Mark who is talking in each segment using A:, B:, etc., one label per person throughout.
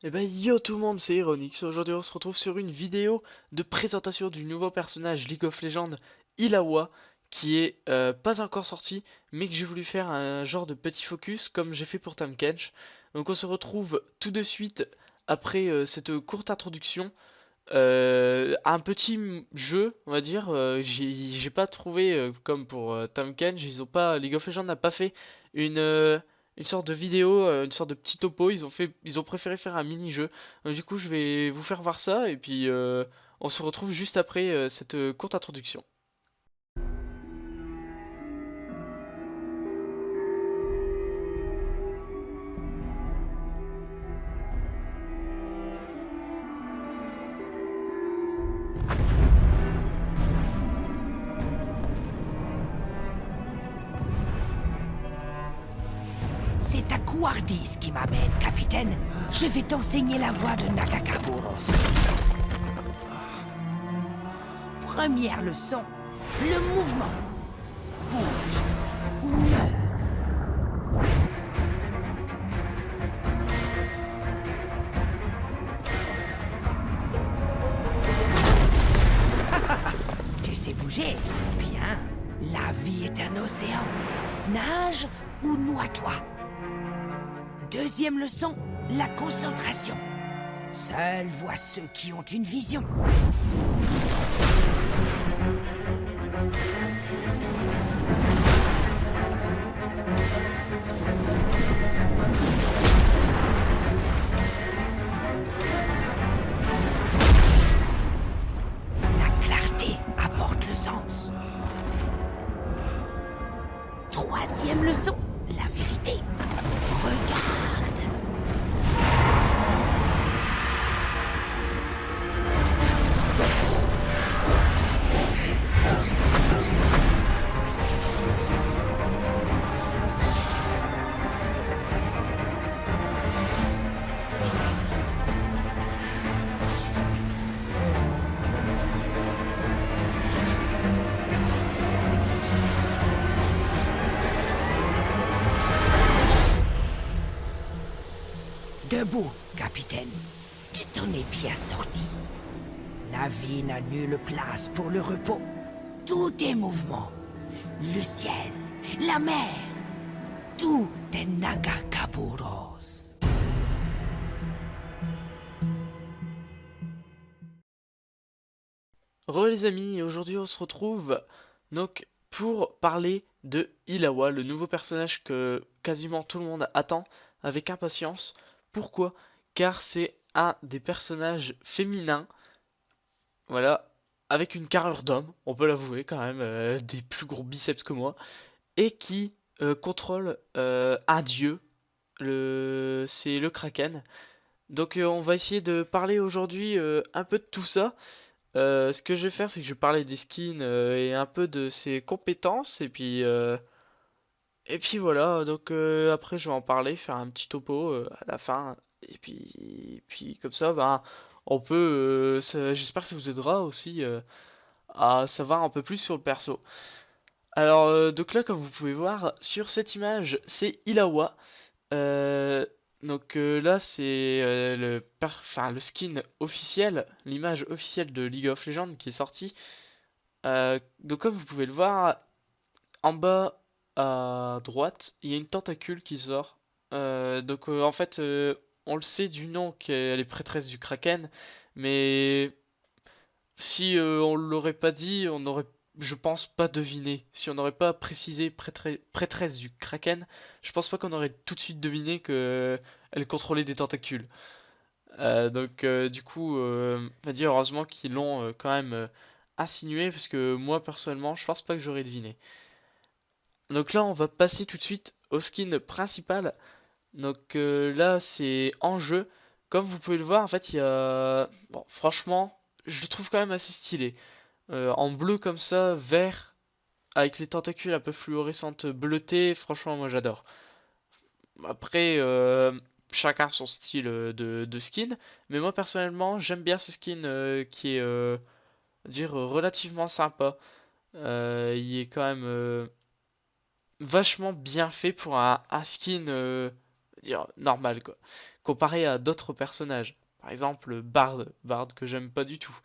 A: Eh ben yo tout le monde, c'est Ironix. Aujourd'hui on se retrouve sur une vidéo de présentation du nouveau personnage League of Legends, Illaoi, qui est pas encore sorti, mais que j'ai voulu faire un genre de petit focus comme j'ai fait pour Tahm Kench. Donc on se retrouve tout de suite après cette courte introduction. Un petit jeu, on va dire. J'ai pas trouvé comme pour Tahm Kench, League of Legends n'a pas fait une euh, une sorte de vidéo, une sorte de petit topo. Ils ont préféré faire un mini-jeu. Du coup, je vais vous faire voir ça et puis on se retrouve juste après cette courte introduction.
B: C'est ta couardise qui m'amène, capitaine. Je vais t'enseigner la voie de Nagakaburos. Première leçon, le mouvement. Bouge ou meurt. Tu sais bouger? Bien. La vie est un océan. Nage ou noie-toi. Deuxième leçon, la concentration. Seuls voient ceux qui ont une vision. La clarté apporte le sens. Troisième leçon, la vérité. Regarde. Debout, capitaine. Tu t'en es bien sorti. La vie n'a nulle place pour le repos. Tout est mouvement. Le ciel, la mer, tout est Nagakaburos.
A: Re les amis, aujourd'hui on se retrouve donc pour parler de Illaoi, le nouveau personnage que quasiment tout le monde attend avec impatience. Pourquoi? Car c'est un des personnages féminins, voilà, avec une carrure d'homme, on peut l'avouer quand même, des plus gros biceps que moi, et qui contrôle un dieu, c'est le Kraken. Donc on va essayer de parler aujourd'hui un peu de tout ça. Ce que je vais faire, c'est que je vais parler des skins et un peu de ses compétences, et puis voilà. Donc après, je vais en parler, faire un petit topo à la fin, et puis comme ça, ben, on peut. J'espère que ça vous aidera aussi à savoir un peu plus sur le perso. Alors donc là, comme vous pouvez voir sur cette image, c'est Illaoi. Euh, donc là, c'est enfin, le skin officiel, l'image officielle de League of Legends qui est sortie. Donc comme vous pouvez le voir, en bas à droite, il y a une tentacule qui sort. En fait, on le sait du nom qu'elle est prêtresse du Kraken, mais si on l'aurait pas dit, on aurait, je pense, pas deviné. Si on n'aurait pas précisé prêtresse du Kraken, je pense pas qu'on aurait tout de suite deviné que elle contrôlait des tentacules. Du coup, on va dire heureusement qu'ils l'ont quand même insinué, parce que moi personnellement, je pense pas que j'aurais deviné. Donc là, on va passer tout de suite au skin principal. Donc là, c'est en jeu. Comme vous pouvez le voir, en fait, il y a... Bon, franchement, je le trouve quand même assez stylé. En bleu comme ça, vert, avec les tentacules un peu fluorescentes bleutées, franchement, moi j'adore. Après, chacun son style de skin, mais moi personnellement, j'aime bien ce skin qui est, dire, relativement sympa. Il est quand même vachement bien fait pour un skin dire normal quoi. comparé à d'autres personnages. Par exemple, Bard que j'aime pas du tout.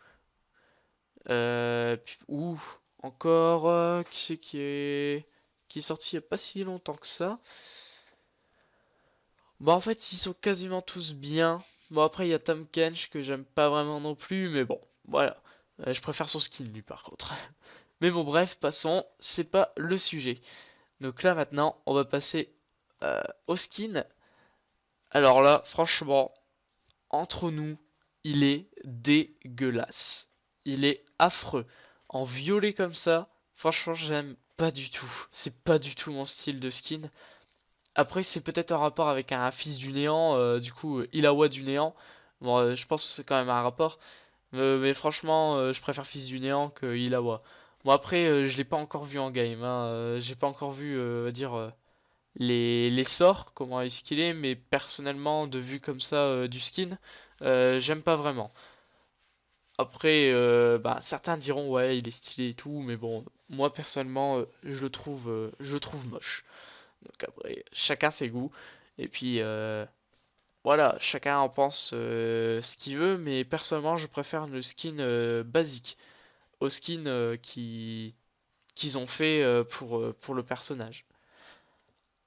A: Ou encore, qui c'est qui est sorti il y a pas si longtemps que ça. Bon, en fait, ils sont quasiment tous bien. Bon, après, il y a Tahm Kench que j'aime pas vraiment non plus, mais bon, voilà. Je préfère son skin, lui, par contre. Mais bon, bref, passons, c'est pas le sujet. Donc là, maintenant, on va passer au skin. Alors là, franchement, entre nous, il est dégueulasse. Il est affreux. En violet comme ça, franchement, j'aime pas du tout. C'est pas du tout mon style de skin. Après, c'est peut-être un rapport avec un fils du néant, du coup, Illawa du néant. Bon, je pense que c'est quand même un rapport. Mais franchement, je préfère fils du néant que Illawa. Bon, après, je l'ai pas encore vu en game, hein. J'ai pas encore vu, les sorts, comment est-ce qu'il est, mais personnellement, de vue comme ça du skin, j'aime pas vraiment. Après, bah, certains diront ouais, il est stylé et tout, mais bon, moi personnellement, je le trouve moche. Donc après, chacun ses goûts. Et puis voilà, chacun en pense ce qu'il veut, mais personnellement, je préfère le skin basique au skin qu'ils ont fait pour le personnage.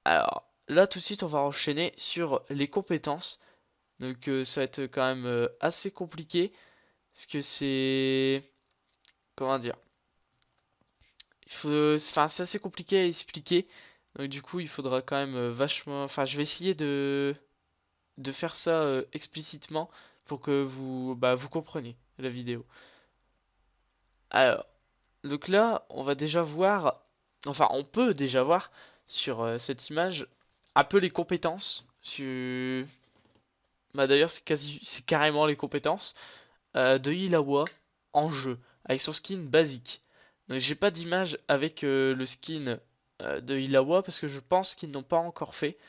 A: Alors là, tout de suite, on va enchaîner sur les compétences. Donc ça va être quand même assez compliqué, parce que c'est... Comment dire? Enfin, c'est assez compliqué à expliquer. Donc du coup, il faudra quand même vachement... Enfin, je vais essayer de faire ça explicitement pour que vous compreniez la vidéo. Alors, donc là, on va déjà voir... Enfin, on peut déjà voir sur cette image un peu les compétences. Bah d'ailleurs, c'est carrément les compétences de Illawa en jeu, avec son skin basique. Donc j'ai pas d'image avec le skin de Illawa parce que je pense qu'ils n'ont pas encore fait,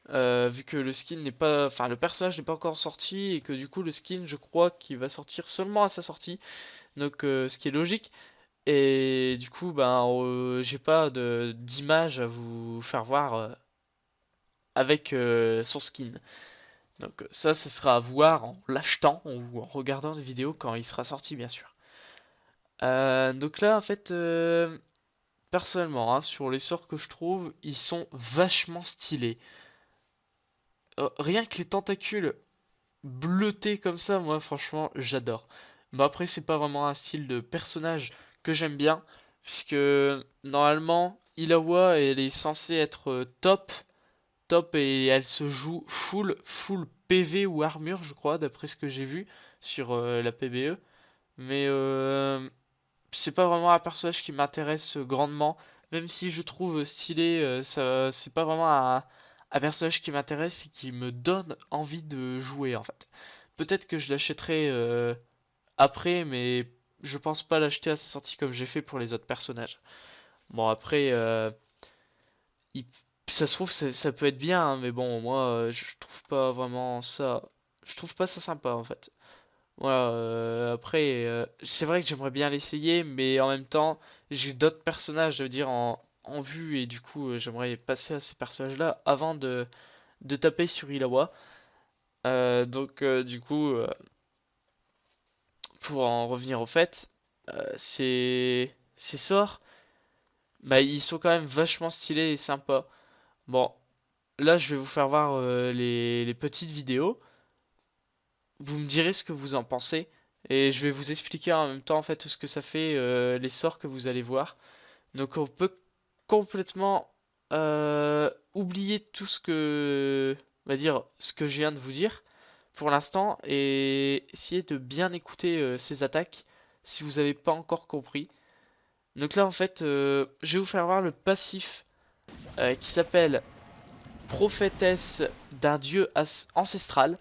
A: vu que le skin n'est pas, enfin le personnage n'est pas encore sorti et que du coup le skin, je crois qu'il va sortir seulement à sa sortie, donc ce qui est logique. Et du coup, ben j'ai pas de d'image à vous faire voir avec son skin. Donc ça, ce sera à voir en l'achetant ou en regardant des vidéos quand il sera sorti, bien sûr. Donc là, en fait, personnellement, hein, sur les sorts que je trouve, ils sont vachement stylés. Rien que les tentacules bleutés comme ça, moi, franchement, j'adore. Mais après, c'est pas vraiment un style de personnage que j'aime bien, puisque normalement, Illawa, elle est censée être top et elle se joue full PV ou armure, je crois, d'après ce que j'ai vu sur la PBE. Mais c'est pas vraiment un personnage qui m'intéresse grandement, même si je trouve stylé, ça, c'est pas vraiment un personnage qui m'intéresse et qui me donne envie de jouer en fait. Peut-être que je l'achèterai après, mais je pense pas l'acheter à sa sortie comme j'ai fait pour les autres personnages. Bon après, il- ça se trouve ça peut être bien, hein, mais bon moi je trouve pas vraiment ça, je trouve pas ça sympa en fait. Voilà, après, c'est vrai que j'aimerais bien l'essayer, mais en même temps, j'ai d'autres personnages, je veux dire, en vue, et du coup, j'aimerais passer à ces personnages-là avant de taper sur Illawa. Donc, du coup, pour en revenir au fait, ces sorts, bah, ils sont quand même vachement stylés et sympas. Bon, là, je vais vous faire voir les petites vidéos. Vous me direz ce que vous en pensez et je vais vous expliquer en même temps en fait ce que ça fait les sorts que vous allez voir. Donc on peut complètement oublier tout ce que on va dire ce que je viens de vous dire pour l'instant et essayer de bien écouter ces attaques si vous n'avez pas encore compris. Donc là en fait je vais vous faire voir le passif qui s'appelle prophétesse d'un dieu ancestral.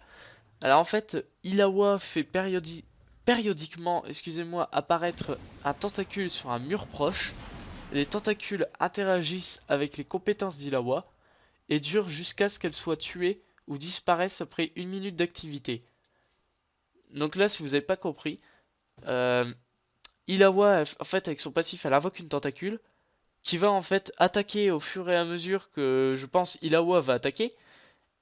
A: Alors en fait, Illawa fait périodiquement, excusez-moi, apparaître un tentacule sur un mur proche. Les tentacules interagissent avec les compétences d'Illawa et durent jusqu'à ce qu'elle soit tuée ou disparaisse après une minute d'activité. Donc là, si vous n'avez pas compris, euh, Illawa, en fait, avec son passif, elle invoque une tentacule qui va en fait attaquer au fur et à mesure que je pense Illawa va attaquer.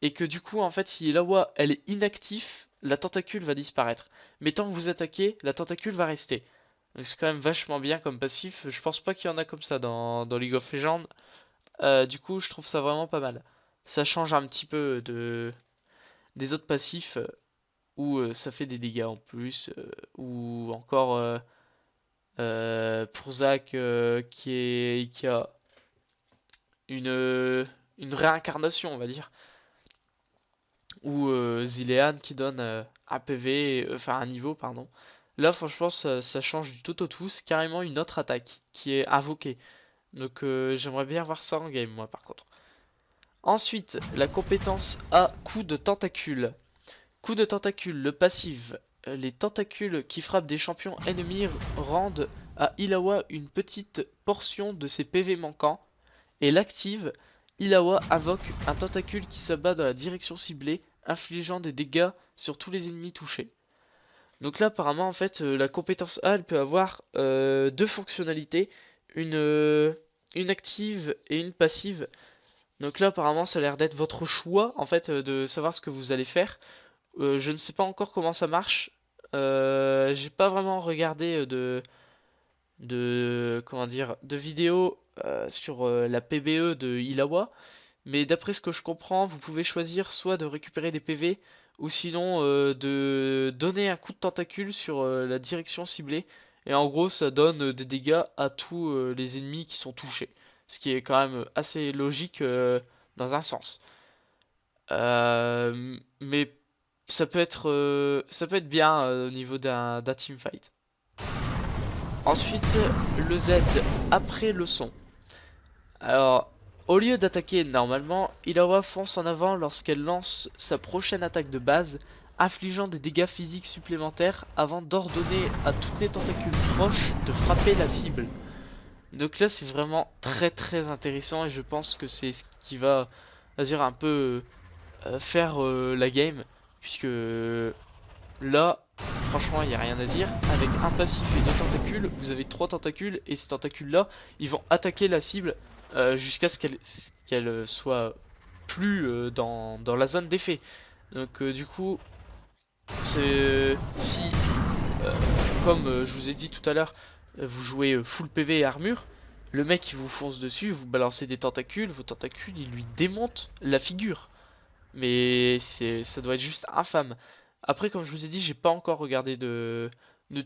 A: et que du coup en fait si Ilawa elle est inactive, la tentacule va disparaître. Mais tant que vous attaquez, la tentacule va rester. Donc c'est quand même vachement bien comme passif. Je pense pas qu'il y en a comme ça dans League of Legends. Du coup je trouve ça vraiment pas mal. Ça change un petit peu des autres passifs où ça fait des dégâts en plus, ou encore pour Zac qui a une, euh, une réincarnation, on va dire, ou Zilean qui donne un PV, enfin un niveau, pardon. Là, franchement, ça change du tout au tout, c'est carrément une autre attaque qui est invoquée. Donc j'aimerais bien voir ça en game, moi, par contre. Ensuite, la compétence A, coup de tentacule. Coup de tentacule, le passif. Les tentacules qui frappent des champions ennemis rendent à Illawa une petite portion de ses PV manquants. Et l'active, Illawa invoque un tentacule qui s'abat dans la direction ciblée, infligeant des dégâts sur tous les ennemis touchés. Donc là, apparemment, en fait, la compétence A, elle peut avoir deux fonctionnalités, une active et une passive. Donc là, apparemment, ça a l'air d'être votre choix, en fait, de savoir ce que vous allez faire. Je ne sais pas encore comment ça marche. J'ai pas vraiment regardé comment dire, de vidéos sur la PBE de Illawa. Mais d'après ce que je comprends, vous pouvez choisir soit de récupérer des PV ou sinon de donner un coup de tentacule sur la direction ciblée. Et en gros, ça donne des dégâts à tous les ennemis qui sont touchés. Ce qui est quand même assez logique dans un sens. Mais ça peut être bien au niveau d'un teamfight. Ensuite, le Z après le son. Alors, au lieu d'attaquer normalement, Illawa fonce en avant lorsqu'elle lance sa prochaine attaque de base, infligeant des dégâts physiques supplémentaires avant d'ordonner à toutes les tentacules proches de frapper la cible. Donc là, c'est vraiment très intéressant et je pense que c'est ce qui va dire un peu faire la game, puisque là, franchement, il n'y a rien à dire. Avec un passif et deux tentacules, vous avez trois tentacules et ces tentacules-là, ils vont attaquer la cible jusqu'à ce qu'elle soit plus dans la zone d'effet. Donc du coup, c'est si, comme je vous ai dit tout à l'heure, vous jouez full PV et armure, le mec il vous fonce dessus, vous balancez des tentacules, vos tentacules ils lui démontent la figure. Mais ça doit être juste infâme. Après, comme je vous ai dit, j'ai pas encore regardé de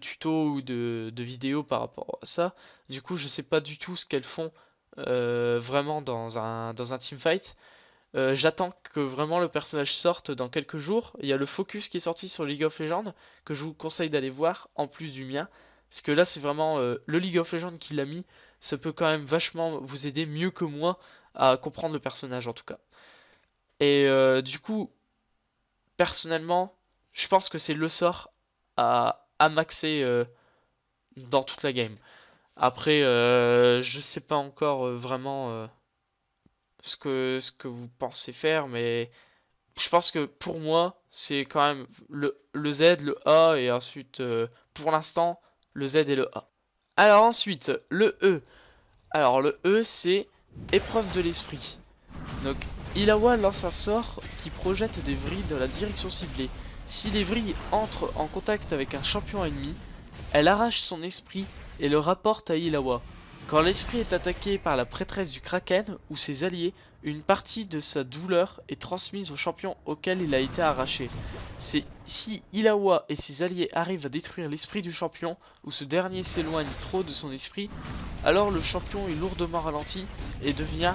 A: tuto ou de vidéo par rapport à ça. Du coup, je sais pas du tout ce qu'elles font vraiment dans un teamfight. J'attends que vraiment le personnage sorte dans quelques jours. Il y a le focus qui est sorti sur League of Legends que je vous conseille d'aller voir en plus du mien. Parce que là, c'est vraiment le League of Legends qui l'a mis. Ça peut quand même vachement vous aider mieux que moi à comprendre le personnage en tout cas. Et du coup, personnellement, je pense que c'est le sort à maxer dans toute la game. Après, je sais pas encore vraiment ce que vous pensez faire, mais je pense que pour moi, c'est quand même le Z, le A, et ensuite, pour l'instant, le Z et le A. Alors ensuite, le E. Alors le E, c'est épreuve de l'esprit. Donc, Illawa lance un sort qui projette des vrilles dans la direction ciblée. Si les vrilles entrent en contact avec un champion ennemi, elle arrache son esprit et le rapporte à Illawa. Quand l'esprit est attaqué par la prêtresse du Kraken ou ses alliés, une partie de sa douleur est transmise au champion auquel il a été arraché. Si Illawa et ses alliés arrivent à détruire l'esprit du champion ou ce dernier s'éloigne trop de son esprit, alors le champion est lourdement ralenti et devient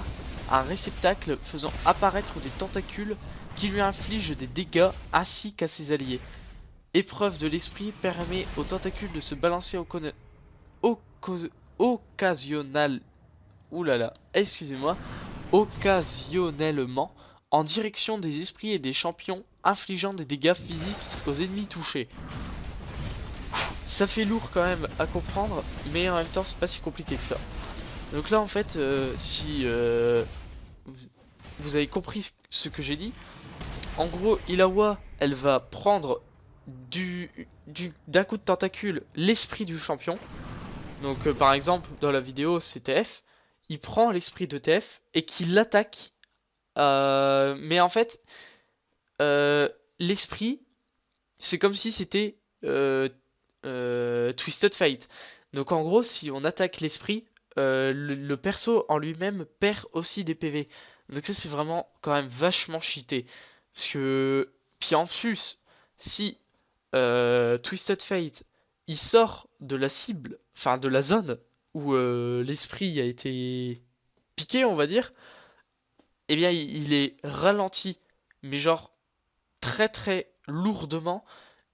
A: un réceptacle faisant apparaître des tentacules qui lui infligent des dégâts ainsi qu'à ses alliés. Épreuve de l'esprit permet aux tentacules de se balancer occasionnal... Oulala, excusez-moi, occasionnellement en direction des esprits et des champions, infligeant des dégâts physiques aux ennemis touchés. Ça fait lourd quand même à comprendre, mais en même temps c'est pas si compliqué que ça. Donc là en fait, si vous avez compris ce que j'ai dit, en gros Illawa elle va prendre d'un coup de tentacule l'esprit du champion. Donc par exemple dans la vidéo c'est TF, il prend l'esprit de TF et qu'il l'attaque. Mais en fait l'esprit, c'est comme si c'était Twisted Fate. Donc en gros, si on attaque l'esprit, le perso en lui-même perd aussi des PV. Donc ça c'est vraiment quand même vachement cheaté. Parce que, puis en plus, si Twisted Fate, il sort de la cible, enfin de la zone où l'esprit a été piqué, on va dire, eh bien il est ralenti, mais genre très très lourdement.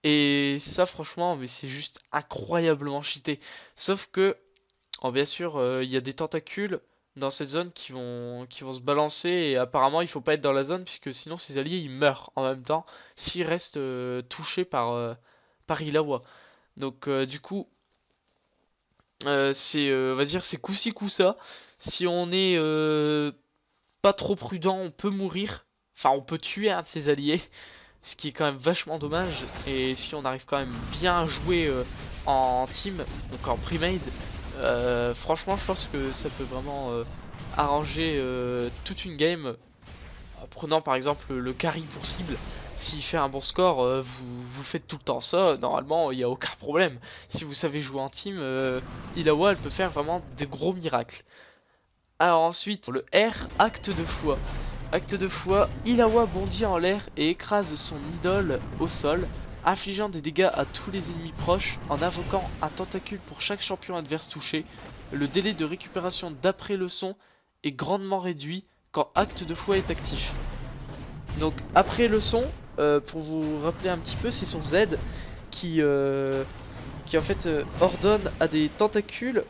A: Et ça franchement, mais c'est juste incroyablement cheaté. Sauf que, oh, bien sûr, il y a des tentacules dans cette zone qui vont se balancer et apparemment il faut pas être dans la zone puisque sinon ses alliés ils meurent en même temps s'ils restent touchés par Illawa. Donc du coup, c'est on va dire c'est coup-ci coup-ça. Si on est pas trop prudent, on peut mourir. Enfin, on peut tuer un de ses alliés, ce qui est quand même vachement dommage. Et si on arrive quand même bien à jouer en team, donc en pre-made, franchement, je pense que ça peut vraiment arranger toute une game. En prenant par exemple le carry pour cible, s'il fait un bon score, vous faites tout le temps ça, normalement il n'y a aucun problème. Si vous savez jouer en team, Illawa elle peut faire vraiment des gros miracles. Alors ensuite, le R, acte de foi. Acte de foi, Illawa bondit en l'air et écrase son idole au sol, infligeant des dégâts à tous les ennemis proches en invoquant un tentacule pour chaque champion adverse touché. Le délai de récupération d'après le son est grandement réduit quand acte de foi est actif. Donc après le son, pour vous rappeler un petit peu, c'est son Z qui, qui en fait ordonne à des tentacules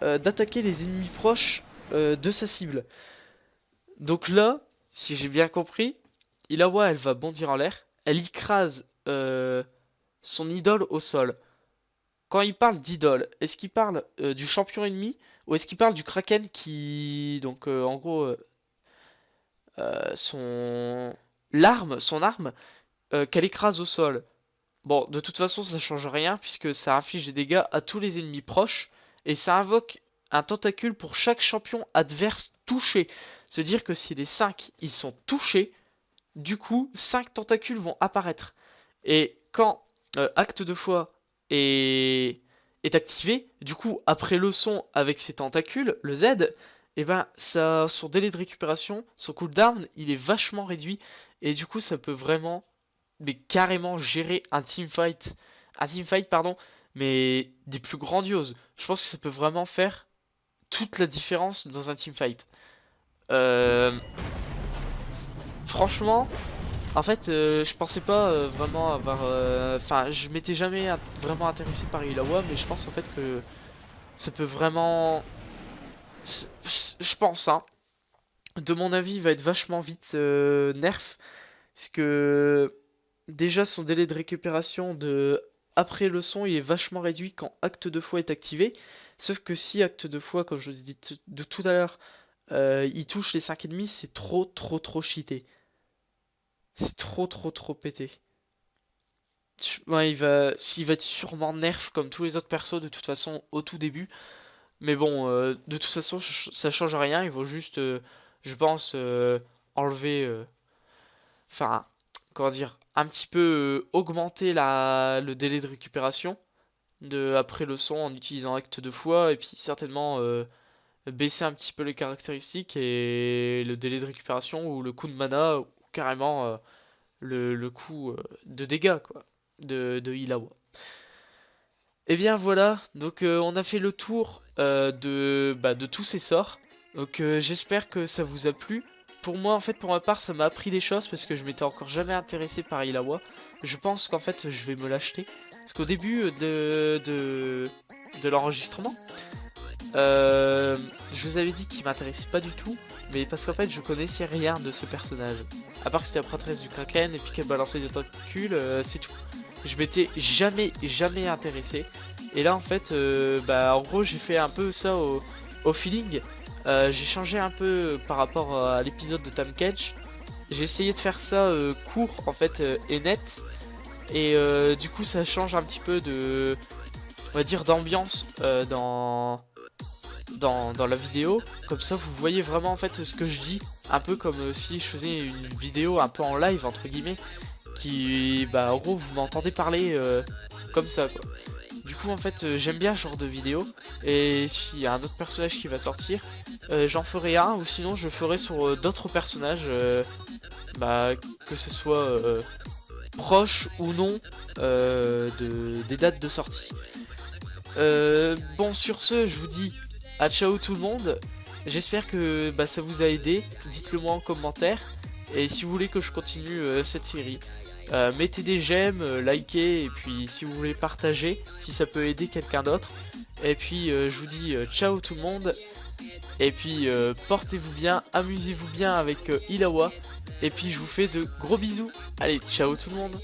A: d'attaquer les ennemis proches de sa cible. Donc là, si j'ai bien compris, Illawa elle va bondir en l'air, elle écrase son idole au sol. Quand il parle d'idole, est-ce qu'il parle du champion ennemi ou est-ce qu'il parle du Kraken qui, donc en gros, son arme qu'elle écrase au sol. Bon, de toute façon, ça change rien puisque ça inflige des dégâts à tous les ennemis proches et ça invoque un tentacule pour chaque champion adverse touché. Se dire que si les 5 ils sont touchés, du coup 5 tentacules vont apparaître. Et quand acte de foi est activé, du coup après le son avec ses tentacules, le Z, et ben ça, son délai de récupération, son cooldown, il est vachement réduit et du coup ça peut vraiment, mais carrément gérer un teamfight pardon, mais des plus grandioses. Je pense que ça peut vraiment faire toute la différence dans un teamfight. Euh, Franchement, en fait, je pensais pas vraiment avoir. Enfin, je m'étais jamais vraiment intéressé par Illawa, mais je pense en fait que ça peut vraiment. Je pense, hein. De mon avis, il va être vachement vite nerf, parce que déjà son délai de récupération de après le son, il est vachement réduit quand acte de foi est activé. Sauf que si acte de foi, comme je vous ai dit de tout à l'heure, il touche les 5 ennemis, c'est trop trop trop cheaté. C'est trop trop trop pété. Ouais, il va être sûrement nerf comme tous les autres persos de toute façon au tout début. Mais bon, de toute façon, ça change rien. Il faut juste, je pense, enlever, enfin, comment dire, un petit peu augmenter le délai de récupération après le son en utilisant acte de foi et puis certainement baisser un petit peu les caractéristiques et le délai de récupération ou le coup de mana ou carrément le coup de dégâts quoi de Illawa. Et bien voilà, donc on a fait le tour de tous ces sorts. Donc j'espère que ça vous a plu. Pour moi, en fait, pour ma part, ça m'a appris des choses parce que je m'étais encore jamais intéressé par Illawa. Je pense qu'en fait, je vais me l'acheter. Parce qu'au début de l'enregistrement, je vous avais dit qu'il m'intéressait pas du tout. Mais parce qu'en fait, je connaissais rien de ce personnage. À part que c'était la prêtresse du Kraken et puis qu'elle balançait des tentacules, c'est tout. Je m'étais jamais intéressé. Et là en fait, en gros j'ai fait un peu ça au feeling. J'ai changé un peu par rapport à l'épisode de Tam Kench. J'ai essayé de faire ça court en fait et net. Et du coup ça change un petit peu de, on va dire, d'ambiance dans la vidéo, comme ça vous voyez vraiment en fait ce que je dis, un peu comme si je faisais une vidéo un peu en live entre guillemets, qui bah en gros vous m'entendez parler comme ça quoi. Du coup en fait j'aime bien ce genre de vidéo, et s'il y a un autre personnage qui va sortir, j'en ferai un, ou sinon je ferai sur d'autres personnages, bah, que ce soit proche ou non des dates de sortie. Bon, sur ce, je vous dis à ciao tout le monde. J'espère que bah, ça vous a aidé. Dites-le moi en commentaire. Et si vous voulez que je continue cette série, mettez des j'aime, likez, et puis si vous voulez partager, si ça peut aider quelqu'un d'autre. Et puis je vous dis ciao tout le monde. Et puis portez-vous bien, amusez-vous bien avec Illawa. Et puis je vous fais de gros bisous. Allez, ciao tout le monde.